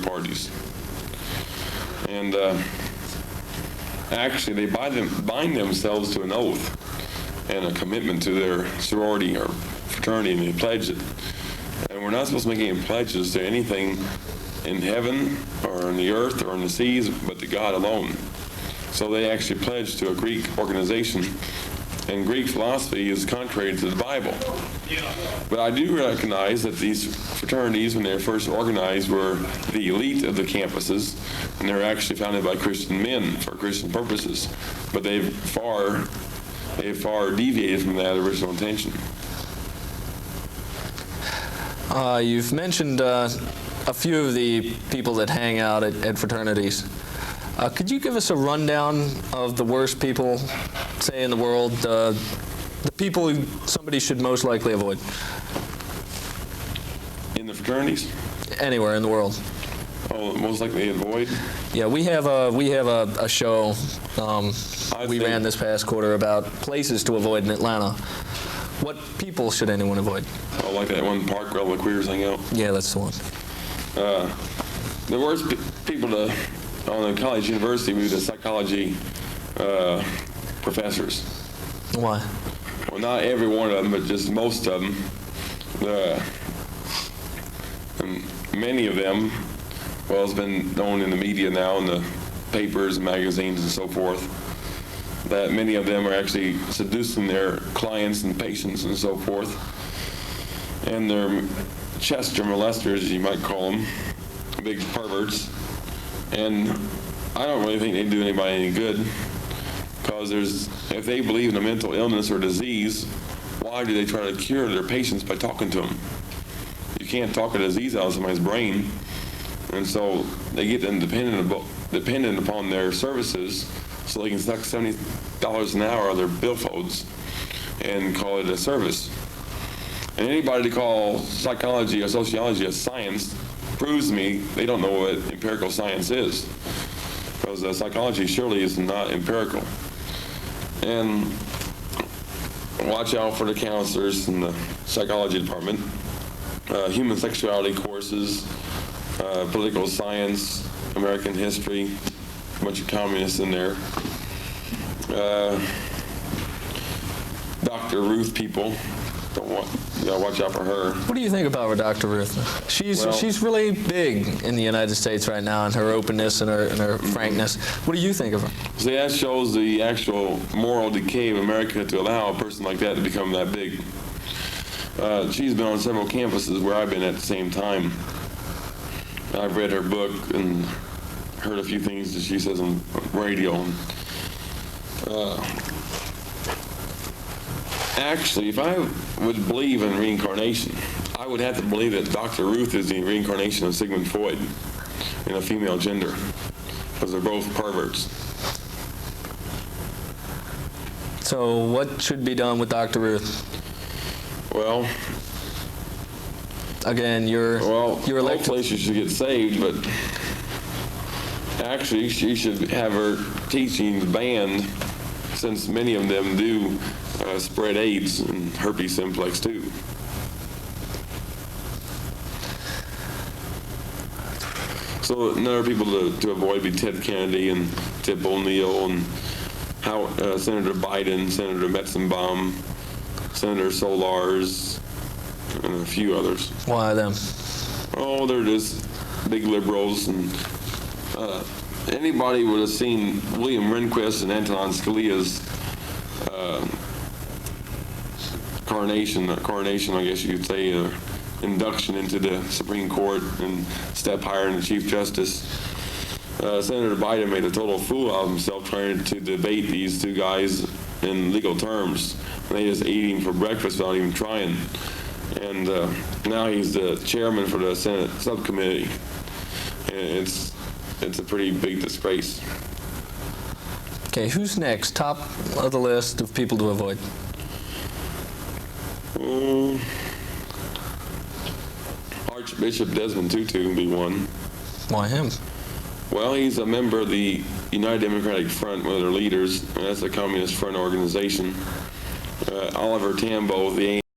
parties. And actually, they bind themselves to an oath and a commitment to their sorority or fraternity, and they pledge it. And we're not supposed to make any pledges to anything in heaven or on the earth or on the seas, but to God alone. So they actually pledge to a Greek organization, and Greek philosophy is contrary to the Bible. But I do recognize that these fraternities, when they were first organized, were the elite of the campuses, and they were actually founded by Christian men for Christian purposes. But they've far deviated from that original intention. You've mentioned a few of the people that hang out at fraternities. Could you give us a rundown of the worst people, say, in the world, the people somebody should most likely avoid? In the fraternities? Anywhere in the world. Oh, most likely avoid? Yeah, we have a show we ran this past quarter about places to avoid in Atlanta. What people should anyone avoid? Oh, like that one park where all the queers hang out? Yeah, that's the one. The worst people on the college university would be the psychology professors. Why? Well, not every one of them, but just most of them. And many of them, well, it's been known in the media now, in the papers and magazines and so forth, that many of them are actually seducing their clients and patients and so forth. And they're Chester molesters, you might call them, big perverts. And I don't really think they do anybody any good, because if they believe in a mental illness or disease, why do they try to cure their patients by talking to them? You can't talk a disease out of somebody's brain. And so they get them dependent upon their services, so they can suck $70 an hour of their billfolds and call it a service. And anybody to call psychology or sociology a science proves to me they don't know what empirical science is, because psychology surely is not empirical. And watch out for the counselors in the psychology department, human sexuality courses, political science, American history, a bunch of communists in there. Dr. Ruth people, you gotta watch out for her. What do you think about her, Dr. Ruth? She's really big in the United States right now, in her openness and her frankness. What do you think of her? See, that shows the actual moral decay of America to allow a person like that to become that big. She's been on several campuses where I've been at the same time. I've read her book and heard a few things that she says on radio. Actually, if I would believe in reincarnation, I would have to believe that Dr. Ruth is the reincarnation of Sigmund Freud in a female gender, because they're both perverts. So what should be done with Dr. Ruth? Well, again, you're elected. Hopefully she should get saved, but actually she should have her teachings banned, since many of them do spread AIDS and herpes simplex too. So another people to avoid would be Ted Kennedy and Tip O'Neill and Senator Biden, Senator Metzenbaum, Senator Solars, and a few others. Why them? Oh, they're just big liberals, and anybody would have seen William Rehnquist and Antonin Scalia's coronation, I guess you could say, induction into the Supreme Court and step higher in the Chief Justice. Senator Biden made a total fool out of himself trying to debate these two guys in legal terms. And they just ate him for breakfast without even trying. And now he's the chairman for the Senate subcommittee. And it's a pretty big disgrace. Okay, who's next? Top of the list of people to avoid. Archbishop Desmond Tutu would be one. Why him? Well, he's a member of the United Democratic Front, one of their leaders, and that's the Communist Front organization. Oliver Tambo, the